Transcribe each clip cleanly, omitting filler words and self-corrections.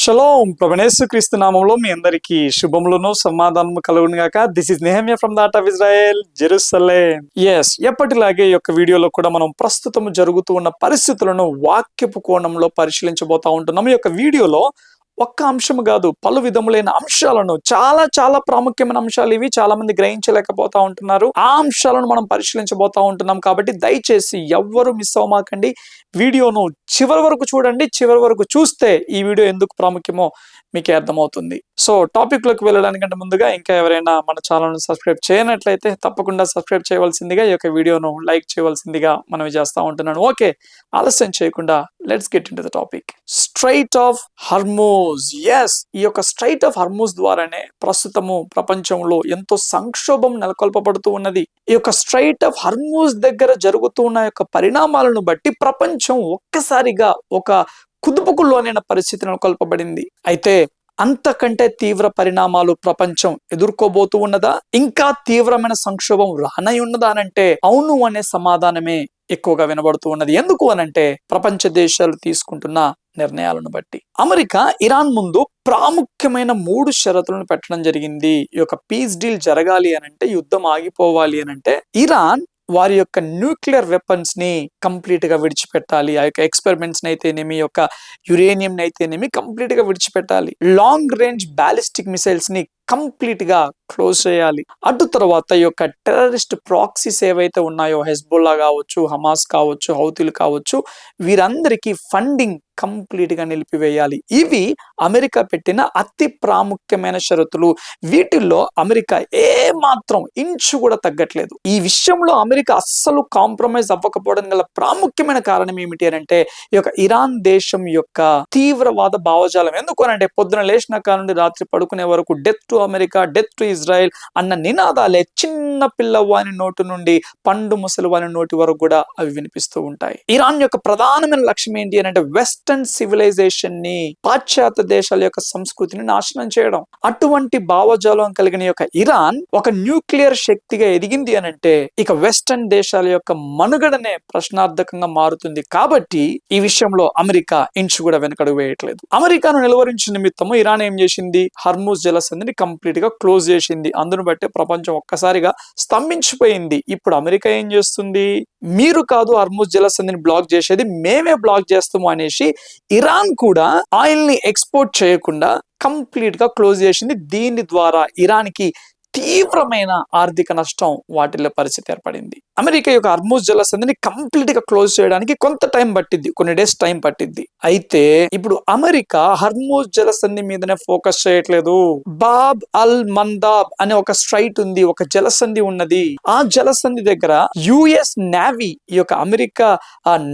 Shalom ప్రభునేసు క్రీస్తు నామంలో మీ అందరికి శుభములను సమాధానము కలుగును గాక. This is Nehemiah from the art of Israel, Jerusalem. ఎప్పటిలాగే ఈ యొక్క వీడియోలో కూడా మనం ప్రస్తుతం జరుగుతూ ఉన్న పరిస్థితులను వాక్యపు కోణంలో పరిశీలించబోతా ఉంటున్నాం. ఈ యొక్క వీడియోలో ఒక్క అంశం కాదు, పలు విధములైన అంశాలను, చాలా చాలా ప్రాముఖ్యమైన అంశాలు ఇవి, చాలా మంది గ్రహించలేకపోతా ఉంటున్నారు. ఆ అంశాలను మనం పరిశీలించబోతా ఉంటున్నాం. కాబట్టి దయచేసి ఎవ్వరు మిస్ అవ్వమాకండి. వీడియోను చివరి వరకు చూడండి. చివరి వరకు చూస్తే ఈ వీడియో ఎందుకు ప్రాముఖ్యమో మీకే అర్థమవుతుంది. సో టాపిక్ లోకి వెళ్ళడానికంటే ముందుగా ఇంకా ఎవరైనా మన ఛానల్ ను సబ్స్క్రైబ్ చేయనట్లయితే తప్పకుండా సబ్స్క్రైబ్ చేయవలసిందిగా, ఈ యొక్క వీడియోను లైక్ చేయవలసిందిగా మనవి చేస్తా ఉంటున్నాను. ఓకే, ఆలస్యం చేయకుండా let's get into the topic. Straight of Hormuz. ఈ యొక్క స్ట్రైట్ ఆఫ్ హర్మూజ్ ద్వారానే ప్రస్తుతము ప్రపంచంలో ఎంతో సంక్షోభం నెలకొల్పబడుతూ ఉన్నది. ఈ యొక్క స్ట్రైట్ ఆఫ్ హర్మూజ్ దగ్గర జరుగుతూ ఉన్న యొక్క పరిణామాలను బట్టి ప్రపంచం ఒక్కసారిగా ఒక కుదుపుకుల్లోనైన పరిస్థితి నెలకొల్పబడింది. అయితే అంతకంటే తీవ్ర పరిణామాలు ప్రపంచం ఎదుర్కోబోతూ ఉన్నదా, ఇంకా తీవ్రమైన సంక్షోభం రానై ఉన్నదా అనంటే అవును అనే సమాధానమే ఎక్కువగా వినబడుతూ ఉన్నది. ఎందుకు అనంటే ప్రపంచ దేశాలు తీసుకుంటున్న నిర్ణయాలను బట్టి. అమెరికా ఇరాన్ ముందు ప్రాముఖ్యమైన 3 షరతులను పెట్టడం జరిగింది. ఈ యొక్క పీస్ డీల్ జరగాలి అనంటే, యుద్ధం ఆగిపోవాలి అనంటే ఇరాన్ వారి యొక్క న్యూక్లియర్ వెపన్స్ ని కంప్లీట్ గా విడిచిపెట్టాలి. ఆ యొక్క ఎక్స్పెరిమెంట్స్ అయితేనేమి, యొక్క యురేనియం అయితేనేమి కంప్లీట్ గా విడిచిపెట్టాలి. లాంగ్ రేంజ్ బ్యాలిస్టిక్ మిసైల్స్ ని కంప్లీట్ గా క్లోజ్ చేయాలి. అటు తర్వాత ఈ యొక్క టెర్రరిస్ట్ ప్రాక్సీస్ ఏవైతే ఉన్నాయో, హెజ్బుల్లా కావచ్చు, హమాస్ కావచ్చు, హౌతీలు కావచ్చు, వీరందరికీ ఫండింగ్ కంప్లీట్ గా నిలిపివేయాలి. ఇవి అమెరికా పెట్టిన అతి ప్రాముఖ్యమైన షరతులు. వీటిల్లో అమెరికా ఏ మాత్రం ఇంచు కూడా తగ్గట్లేదు. ఈ విషయంలో అమెరికా అస్సలు కాంప్రమైజ్ అవ్వకపోవడం గల ప్రాముఖ్యమైన కారణం ఏమిటి అంటే ఈ యొక్క ఇరాన్ దేశం యొక్క తీవ్రవాద భావజాలం. ఎందుకు అనంటే పొద్దున లేచిన కాడ నుండి రాత్రి పడుకునే వరకు death to America, death to Israel అన్న నినాదాలే చిన్న పిల్లవాని నోటి నుండి పండు ముసలివాని నోటి వరకు కూడా అవి వినిపిస్తూ ఉంటాయి. ఇరాన్ యొక్క ప్రధానమైన లక్ష్యం ఏంటి అంటే వెస్టర్న్ సివిలైజేషన్ ని, పాశ్చాత్య దేశాల యొక్క సంస్కృతిని నాశనం చేయడం. అటువంటి భావజాలం కలిగిన యొక్క ఇరాన్ ఒక న్యూక్లియర్ శక్తిగా ఎదిగింది అనంటే ఇక వెస్టర్న్ దేశాల యొక్క మనుగడనే ప్రశ్నార్థకంగా మారుతుంది. కాబట్టి ఈ విషయంలో అమెరికా ఇంచు కూడా వెనకడుగు వేయట్లేదు. అమెరికాను నిలువరించిన నిమిత్తము ఇరాన్ ఏం చేసింది, హర్మూజ్ జలసంధిని కంప్లీట్ గా క్లోజ్ చేసింది. అందును బట్టి ప్రపంచం ఒక్కసారిగా స్తంభించిపోయింది. ఇప్పుడు అమెరికా ఏం చేస్తుంది, మీరు కాదు హర్మూజ్ జలసంధిని బ్లాక్ చేసేది, మేమే బ్లాక్ చేస్తాము అనేసి ఇరాన్ కూడా ఆయిల్ ని ఎక్స్పోర్ట్ చేయకుండా కంప్లీట్ గా క్లోజ్ చేసింది. దీని ద్వారా ఇరాన్ కి తీవ్రమైన ఆర్థిక నష్టం వాటిల్లో పరిస్థితి ఏర్పడింది. అమెరికా యొక్క హర్మూజ్ జలసంధిని కంప్లీట్ గా క్లోజ్ చేయడానికి కొంత టైం పట్టింది, కొన్ని డేస్ టైం పట్టింది. అయితే ఇప్పుడు అమెరికా హర్మూజ్ జలసంధి మీదనే ఫోకస్ చేయట్లేదు. బాబ్ అల్ మందాబ్ అనే ఒక స్ట్రైట్ ఉంది, ఒక జలసంధి ఉన్నది. ఆ జలసంధి దగ్గర యుఎస్ నేవీ, ఈ యొక్క అమెరికా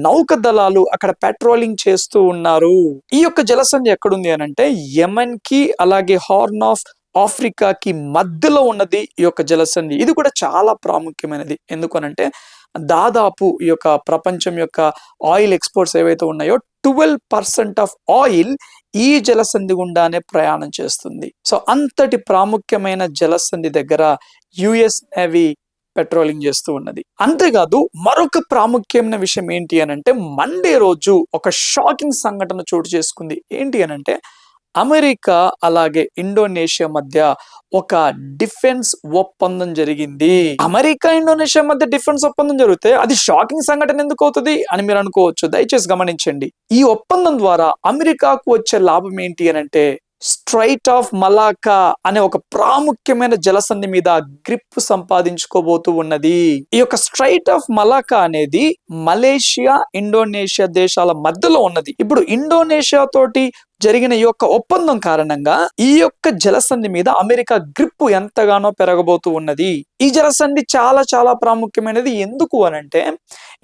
నౌక దళాలు అక్కడ పెట్రోలింగ్ చేస్తూ ఉన్నారు. ఈ యొక్క జలసంధి ఎక్కడుంది అనంటే యెమెన్ కి అలాగే హార్న్ ఆఫ్ ఆఫ్రికాకి మధ్యలో ఉన్నది ఈ యొక్క జలసంధి. ఇది కూడా చాలా ప్రాముఖ్యమైనది. ఎందుకనంటే దాదాపు ఈ యొక్క ప్రపంచం యొక్క ఆయిల్ ఎక్స్పోర్ట్స్ ఏవైతే ఉన్నాయో 12% ఆఫ్ ఆయిల్ ఈ జలసంధి గుండానే ప్రయాణం చేస్తుంది. సో అంతటి ప్రాముఖ్యమైన జలసంధి దగ్గర యుఎస్ నేవీ పెట్రోలింగ్ చేస్తూ ఉన్నది. అంతేకాదు మరొక ప్రాముఖ్యమైన విషయం ఏంటి అనంటే మండే రోజు ఒక షాకింగ్ సంఘటన చోటు చేసుకుంది. ఏంటి అనంటే అమెరికా అలాగే ఇండోనేషియా మధ్య ఒక డిఫెన్స్ ఒప్పందం జరిగింది. అమెరికా ఇండోనేషియా మధ్య డిఫెన్స్ ఒప్పందం జరిగితే అది షాకింగ్ సంఘటన ఎందుకు అవుతుంది అని మీరు అనుకోవచ్చు. దయచేసి గమనించండి. ఈ ఒప్పందం ద్వారా అమెరికాకు వచ్చే లాభం ఏంటి అనంటే స్ట్రైట్ ఆఫ్ మలాకా అనే ఒక ప్రాముఖ్యమైన జలసంధి మీద గ్రిప్ సంపాదించుకోబోతూ ఉన్నది. ఈ యొక్క స్ట్రైట్ ఆఫ్ మలాకా అనేది మలేషియా, ఇండోనేషియా దేశాల మధ్యలో ఉన్నది. ఇప్పుడు ఇండోనేషియా తోటి జరిగిన ఈ యొక్క ఒప్పందం కారణంగా ఈ యొక్క జలసంధి మీద అమెరికా గ్రిప్ ఎంతగానో పెరగబోతూ ఉన్నది. ఈ జలసంధి చాలా చాలా ప్రాముఖ్యమైనది. ఎందుకు అనంటే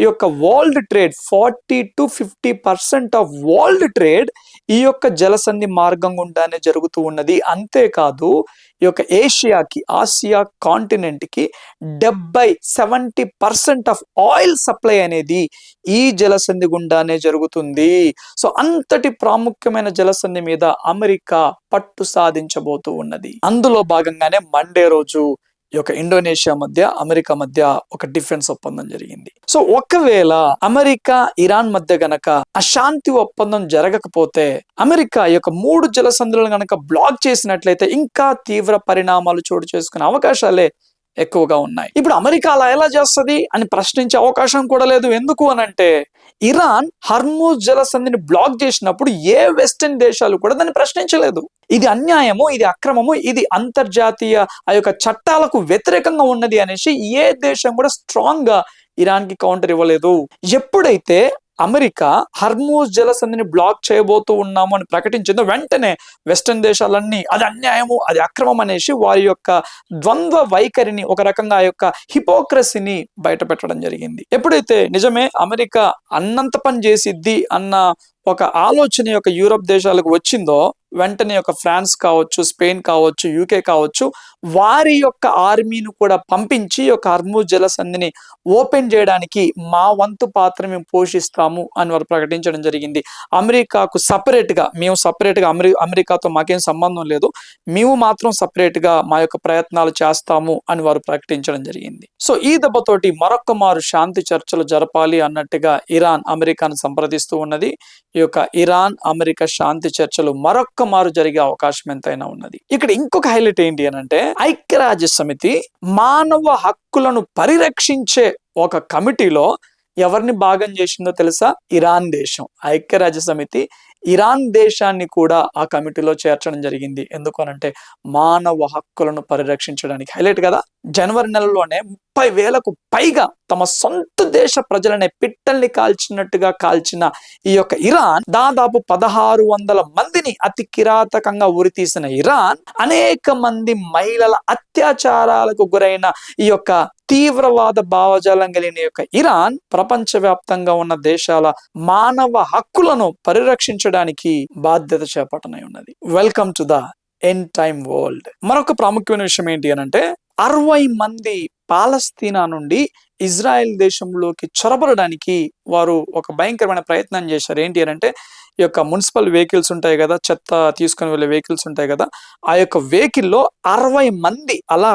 ఈ యొక్క world trade 40 to 50% of world trade ఈ యొక్క జలసంధి మార్గం గుండానే జరుగుతూ ఉన్నది. అంతేకాదు ఈ యొక్క ఏషియాకి, ఆసియా కాంటినెంట్ కి 70% ఆఫ్ ఆయిల్ సప్లై అనేది ఈ జలసంధి గుండానే జరుగుతుంది. సో అంతటి ప్రాముఖ్యమైన జలసంధి మీద అమెరికా పట్టు సాధించబోతూ ఉన్నది. అందులో భాగంగానే మండే రోజు ఈ యొక్క ఇండోనేషియా మధ్య అమెరికా మధ్య ఒక డిఫెన్స్ ఒప్పందం జరిగింది. సో ఒకవేళ అమెరికా ఇరాన్ మధ్య గనక అశాంతి ఒప్పందం జరగకపోతే అమెరికా ఈ యొక్క 3 జలసంధులను గనక బ్లాక్ చేసినట్లయితే ఇంకా తీవ్ర పరిణామాలు చోటు చేసుకునే అవకాశాలే ఎక్కువగా ఉన్నాయి. ఇప్పుడు అమెరికా అలా ఎలా చేస్తుంది అని ప్రశ్నించే అవకాశం కూడా లేదు. ఎందుకు అనంటే ఇరాన్ హర్మూజ్ జలసంధిని బ్లాక్ చేసినప్పుడు ఏ వెస్టర్న్ దేశాలు కూడా దాన్ని ప్రశ్నించలేదు. ఇది అన్యాయము, ఇది అక్రమము, ఇది అంతర్జాతీయ ఆ యొక్క చట్టాలకు వ్యతిరేకంగా ఉన్నది అనేసి ఏ దేశం కూడా స్ట్రాంగ్ గా ఇరాన్ కి కౌంటర్ ఇవ్వలేదు. ఎప్పుడైతే అమెరికా హర్మూజ్ జలసంధిని బ్లాక్ చేయబోతూ ఉన్నాము అని ప్రకటించిందో వెంటనే వెస్టర్న్ దేశాలన్నీ అది అన్యాయము, అది అక్రమం అనేసి వారి యొక్క ద్వంద్వ వైఖరిని, ఒక రకంగా ఆ యొక్క హిపోక్రసీని బయట పెట్టడం జరిగింది. ఎప్పుడైతే నిజమే అమెరికా అన్నంత పని చేసిద్ది అన్న ఒక ఆలోచన యొక్క యూరప్ దేశాలకు వచ్చిందో వెంటనే ఒక ఫ్రాన్స్ కావచ్చు, స్పెయిన్ కావచ్చు, యూకే కావచ్చు వారి యొక్క ఆర్మీని కూడా పంపించి ఒక హర్మూజ్ జలసంధిని ఓపెన్ చేయడానికి మా వంతు పాత్ర మేము పోషిస్తాము అని వారు ప్రకటించడం జరిగింది. అమెరికాకు సపరేట్గా మేము సపరేట్గా అమెరికాతో మాకేం సంబంధం లేదు, మేము మాత్రం సపరేట్గా మా యొక్క ప్రయత్నాలు చేస్తాము అని వారు ప్రకటించడం జరిగింది. సో ఈ దెబ్బతోటి మరొక్క మారు శాంతి చర్చలు జరపాలి అన్నట్టుగా ఇరాన్ అమెరికాను సంప్రదిస్తూ ఉన్నది. ఈ యొక్క ఇరాన్ అమెరికా శాంతి చర్చలు మరొక్క మారు జరిగే అవకాశం ఎంతైనా ఉన్నది. ఇక్కడ ఇంకొక హైలైట్ ఏంటి అని అంటే ఐక్యరాజ్య సమితి మానవ హక్కులను పరిరక్షించే ఒక కమిటీలో ఎవరిని భాగం చేసిందో తెలుసా? ఇరాన్ దేశం. ఐక్యరాజ్య సమితి ఇరాన్ దేశాన్ని కూడా ఆ కమిటీలో చేర్చడం జరిగింది. ఎందుకనంటే మానవ హక్కులను పరిరక్షించడానికి. హైలైట్ కదా, జనవరి నెలలోనే 30,000కు పైగా తమ సొంత దేశ ప్రజలనే పిట్టల్ని కాల్చినట్టుగా కాల్చిన ఈ యొక్క ఇరాన్ దాదాపు 1600 మందిని అతి కిరాతకంగా ఉరితీసిన ఇరాన్ అనేక మంది మహిళల అత్యాచారాలకు గురైన ఈ యొక్క తీవ్రవాద భావజాలం కలిగిన యొక్క ఇరాన్ ప్రపంచవ్యాప్తంగా ఉన్న దేశాల మానవ హక్కులను పరిరక్షించడానికి బాధ్యత చేపట్టనై ఉన్నది. Welcome to the end time world. మరొక ప్రాముఖ్యమైన విషయం ఏంటి అని అంటే 60 మంది పాలస్తీనా నుండి ఇజ్రాయెల్ దేశంలోకి చొరబడడానికి వారు ఒక భయంకరమైన ప్రయత్నం చేశారు. ఏంటి అని అంటే ఈ యొక్క మున్సిపల్ వెహికల్స్ ఉంటాయి కదా, చెత్త తీసుకుని వెళ్ళే వెహికల్స్ ఉంటాయి కదా, ఆ యొక్క వెహికల్లో 60 మంది అలా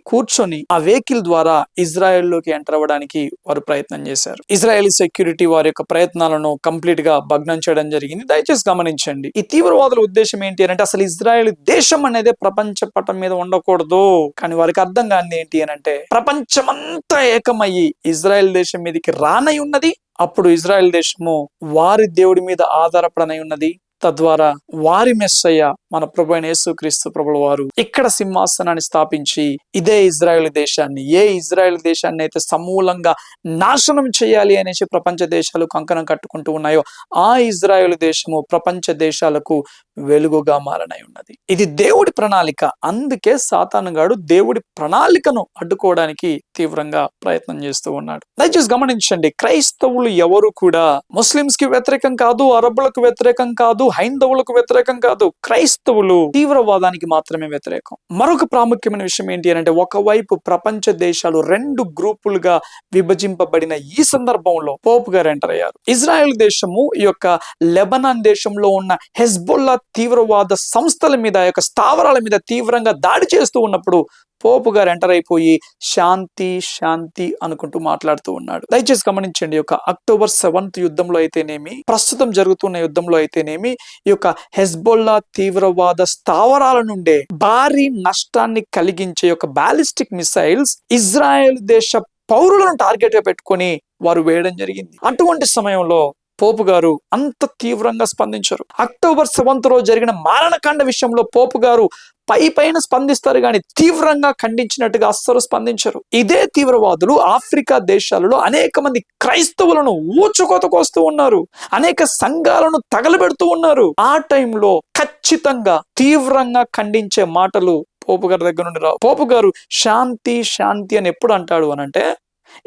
కూర్చొని ఆ వెహికల్ ద్వారా ఇజ్రాయెల్లోకి ఎంటర్ అవ్వడానికి వారు ప్రయత్నం చేశారు. ఇజ్రాయెలీ సెక్యూరిటీ వారి యొక్క ప్రయత్నాలను కంప్లీట్ గా భగ్నం చేయడం జరిగింది. దయచేసి గమనించండి, ఈ తీవ్రవాదుల ఉద్దేశం ఏంటి అంటే అసలు ఇజ్రాయెల్ దేశం అనేది ప్రపంచ పటం మీద ఉండకూడదు. కానీ వారికి అర్థం కాని ఏంటి అని అంటే ప్రపంచమంతా ఏకమయ్యి ఇజ్రాయెల్ దేశం మీదకి రానై ఉన్నది. అప్పుడు ఇజ్రాయెల్ దేశము వారి దేవుడి మీద ఆధారపడనై ఉన్నది. తద్వారా వారి మెస్సయ్య మన ప్రభు అయిన యేసుక్రీస్తు ప్రభుల వారు ఇక్కడ సింహాసనాన్ని స్థాపించి ఇదే ఇజ్రాయెల్ దేశాన్ని, ఏ ఇజ్రాయెల్ దేశాన్ని అయితే సమూలంగా నాశనం చేయాలి అనేసి ప్రపంచ దేశాలు కంకణం కట్టుకుంటూ ఉన్నాయో ఆ ఇజ్రాయెల్ దేశము ప్రపంచ దేశాలకు వెలుగుగా మారనై ఉన్నది. ఇది దేవుడి ప్రణాళిక. అందుకే సాతానుగాడు దేవుడి ప్రణాళికను అడ్డుకోవడానికి తీవ్రంగా ప్రయత్నం చేస్తూ ఉన్నాడు. దయచేసి గమనించండి, క్రైస్తవులు ఎవరు కూడా ముస్లింస్ కి వ్యతిరేకం కాదు, అరబ్బులకు వ్యతిరేకం కాదు, హైందవులకు వ్యతిరేకం కాదు. క్రైస్తవులు తీవ్రవాదానికి మాత్రమే వ్యతిరేకం. మరొక ప్రాముఖ్యమైన విషయం ఏంటి అంటే ఒకవైపు ప్రపంచ దేశాలు 2 గ్రూపులుగా విభజింపబడిన ఈ సందర్భంలో పోప్ గారు ఎంటర్ అయ్యారు. ఇజ్రాయెల్ దేశము ఈ యొక్క లెబనాన్ దేశంలో ఉన్న హెజ్బొల్లా తీవ్రవాద సంస్థల మీద, యొక్క స్థావరాల మీద తీవ్రంగా దాడి చేస్తూ ఉన్నప్పుడు పోపు గారు ఎంటర్ అయిపోయి శాంతి శాంతి అనుకుంటూ మాట్లాడుతూ ఉన్నాడు. దయచేసి గమనించండి, ఈ యొక్క అక్టోబర్ 7th యుద్ధంలో అయితేనేమి, ప్రస్తుతం జరుగుతున్న యుద్ధంలో అయితేనేమి ఈ యొక్క హెజ్బొల్లా తీవ్రవాద స్థావరాల నుండే భారీ నష్టాన్ని కలిగించే యొక్క బాలిస్టిక్ మిసైల్స్ ఇజ్రాయెల్ దేశ పౌరులను టార్గెట్ గా పెట్టుకొని వారు వేయడం జరిగింది. అటువంటి సమయంలో పోపు గారు అంత తీవ్రంగా స్పందించారు. అక్టోబర్ 7th రోజు జరిగిన మారణకాండ విషయంలో పోపు గారు పైన స్పందిస్తారు కానీ తీవ్రంగా ఖండించినట్టుగా అస్సలు స్పందించరు. ఇదే తీవ్రవాదులు ఆఫ్రికా దేశాలలో అనేక మంది క్రైస్తవులను ఊచుకోతకొస్తూ ఉన్నారు, అనేక సంఘాలను తగలబెడుతూ ఉన్నారు. ఆ టైంలో ఖచ్చితంగా తీవ్రంగా ఖండించే మాటలు పోపు గారి దగ్గర నుండి రావు. పోపు గారు శాంతి శాంతి అని ఎప్పుడు అంటాడు అనంటే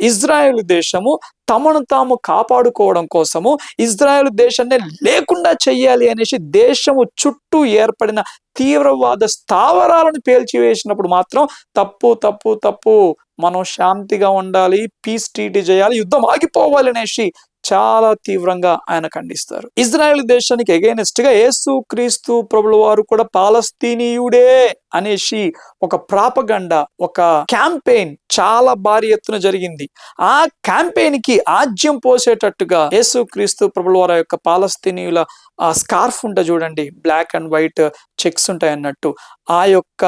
ఇజ్రాయెల్ దేశము తమను తాము కాపాడుకోవడం కోసము ఇజ్రాయెల్ దేశాన్ని లేకుండా చెయ్యాలి అనేసి దేశము చుట్టూ ఏర్పడిన తీవ్రవాద స్థావరాలను పేల్చివేసినప్పుడు మాత్రం తప్పు తప్పు తప్పు, మనం శాంతిగా ఉండాలి, పీస్ ట్రీటీ చేయాలి, యుద్ధం ఆగిపోవాలి అనేసి చాలా తీవ్రంగా ఆయన ఖండిస్తారు. ఇజ్రాయెల్ దేశానికి ఎగైనెస్ట్ గా యేసు క్రీస్తు ప్రభుల వారు కూడా పాలస్తీనీయుడే అనేసి ఒక ప్రాపగండ, ఒక క్యాంపెయిన్ చాలా భారీ ఎత్తున జరిగింది. ఆ క్యాంపెయిన్ కి ఆజ్యం పోసేటట్టుగా యేసుక్రీస్తు ప్రభుల వారి యొక్క పాలస్తీనీయుల ఆ స్కార్ఫ్ ఉంటే చూడండి, బ్లాక్ అండ్ వైట్ చెక్స్ ఉంటాయి అన్నట్టు, ఆ యొక్క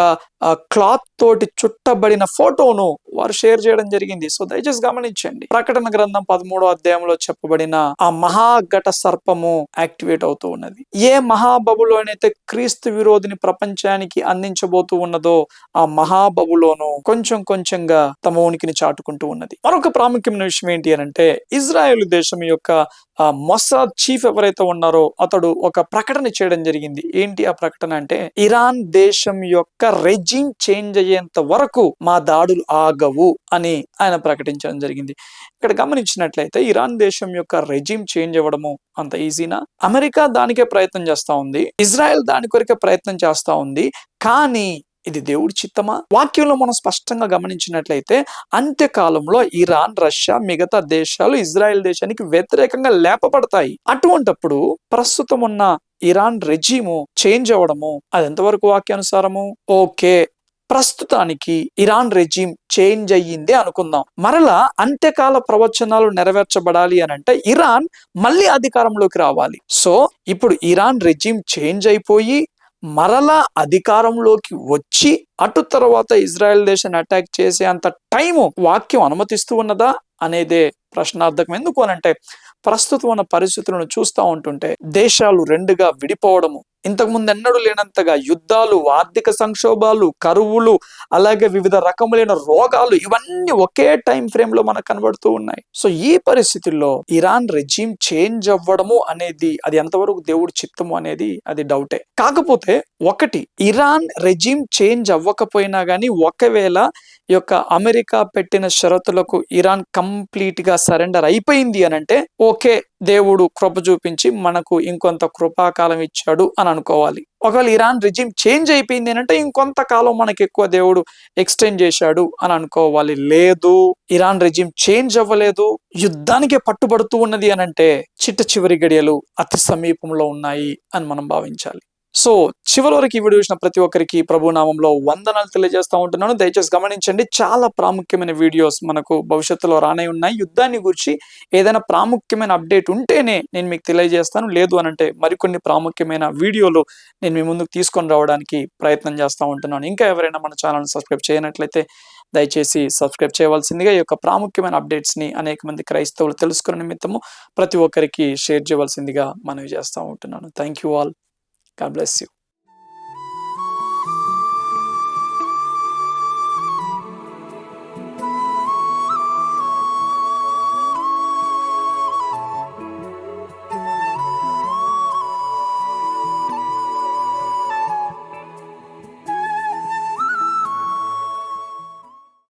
క్లాత్ తోటి చుట్టబడిన ఫోటోను వారు షేర్ చేయడం జరిగింది. సో దయచేసి గమనించండి. ప్రకటన గ్రంథం 13వ అధ్యాయంలో చెప్పబడిన ఆ మహాఘట సర్పము యాక్టివేట్ అవుతూ ఉన్నది. ఏ మహాబబులోనైతే క్రీస్తు విరోధిని ప్రపంచానికి అందించబోతూ ఉన్నదో ఆ మహాబబులోను కొంచెం కొంచెంగా తమ ఉనికిని చాటుకుంటూ ఉన్నది. మరొక ప్రాముఖ్యమైన విషయం ఏంటి అని అంటే, ఇజ్రాయెల్ దేశం యొక్క మొసాద్ చీఫ్ ఎవరైతే ఉన్నారో అతడు ఒక ప్రకటన చేయడం జరిగింది. ఏంటి ఆ ప్రకటన అంటే, ఇరాన్ దేశం యొక్క రెజిమ్ చేంజ్ అయ్యేంత వరకు మా దాడులు ఆగవు అని ఆయన ప్రకటించడం జరిగింది. ఇక్కడ గమనించినట్లయితే ఇరాన్ దేశం యొక్క రెజిమ్ చేంజ్ అవ్వడము అంత ఈజీనా? అమెరికా దానికే ప్రయత్నం చేస్తా ఉంది, ఇజ్రాయెల్ దాని కొరకే ప్రయత్నం చేస్తా ఉంది. కానీ ఇది దేవుడి చిత్తమా? వాక్యంలో మనం స్పష్టంగా గమనించినట్లయితే అంత్యకాలంలో ఇరాన్, రష్యా, మిగతా దేశాలు ఇజ్రాయెల్ దేశానికి వ్యతిరేకంగా లేపబడతాయి. అటువంటప్పుడు ప్రస్తుతం ఉన్న ఇరాన్ రెజీము చేంజ్ అవ్వడము అది ఎంతవరకు వాక్యానుసారము? ఓకే, ప్రస్తుతానికి ఇరాన్ రెజీమ్ చేంజ్ అయ్యింది అనుకుందాం. మరలా అంత్యకాల ప్రవచనాలు నెరవేర్చబడాలి అని అంటే ఇరాన్ మళ్ళీ అధికారంలోకి రావాలి. సో ఇప్పుడు ఇరాన్ రెజీమ్ చేంజ్ అయిపోయి మరలా అధికారంలోకి వచ్చి అటు తర్వాత ఇజ్రాయెల్ దేశాన్ని అటాక్ చేసే అంత టైము వాక్యం అనుమతిస్తూ ఉన్నదా అనేదే ప్రశ్నార్థకం. ఎందుకు అనంటే ప్రస్తుతం ఉన్న పరిస్థితులను చూస్తూ ఉంటుంటే దేశాలు రెండుగా విడిపోవడము, ఇంతకుముందు ఎన్నడూ లేనంతగా యుద్ధాలు, ఆర్థిక సంక్షోభాలు, కరువులు, అలాగే వివిధ రకములైన రోగాలు, ఇవన్నీ ఒకే టైం ఫ్రేమ్ లో మనకు కనబడుతూ ఉన్నాయి. సో ఈ పరిస్థితుల్లో ఇరాన్ రెజీమ్ చేంజ్ అవ్వడము అనేది అది ఎంతవరకు దేవుడి చిత్తము అనేది అది డౌటే. కాకపోతే ఒకటి, ఇరాన్ రెజీమ్ చేంజ్ అవ్వకపోయినా గానీ ఒకవేళ ఈ యొక్క అమెరికా పెట్టిన షరతులకు ఇరాన్ కంప్లీట్ గా సరెండర్ అయిపోయింది అని అంటే ఓకే, దేవుడు కృప చూపించి మనకు ఇంకొంత కృపాకాలం ఇచ్చాడు అని అనుకోవాలి. ఒకవేళ ఇరాన్ రెజీమ్ చేంజ్ అయిపోయింది అని అంటే ఇంకొంతకాలం మనకి ఎక్కువ దేవుడు ఎక్స్టెండ్ చేశాడు అని అనుకోవాలి. లేదు, ఇరాన్ రెజీమ్ చేంజ్ అవ్వలేదు, యుద్ధానికే పట్టుబడుతూ ఉన్నది అని అంటే చిట్ట చివరి గడియలు అతి సమీపంలో ఉన్నాయి అని మనం భావించాలి. సో చివరి వరకు ఈ వీడియో చూసిన ప్రతి ఒక్కరికి ప్రభు నామంలో వందనాలు తెలియజేస్తా ఉంటున్నాను. దయచేసి గమనించండి, చాలా ప్రాముఖ్యమైన వీడియోస్ మనకు భవిష్యత్తులో రానే ఉన్నాయి. యుద్ధాన్ని గురించి ఏదైనా ప్రాముఖ్యమైన అప్డేట్ ఉంటేనే నేను మీకు తెలియజేస్తాను. లేదు అనంటే మరికొన్ని ప్రాముఖ్యమైన వీడియోలు నేను మీ ముందుకు తీసుకొని రావడానికి ప్రయత్నం చేస్తూ ఉంటున్నాను. ఇంకా ఎవరైనా మన ఛానల్ని సబ్స్క్రైబ్ చేయనట్లయితే దయచేసి సబ్స్క్రైబ్ చేయవలసిందిగా, ఈ యొక్క ప్రాముఖ్యమైన అప్డేట్స్ని అనేక మంది క్రైస్తవులు తెలుసుకునే నిమిత్తము ప్రతి ఒక్కరికి షేర్ చేయవలసిందిగా మనవి చేస్తూ ఉంటున్నాను. Thank you all. God bless you.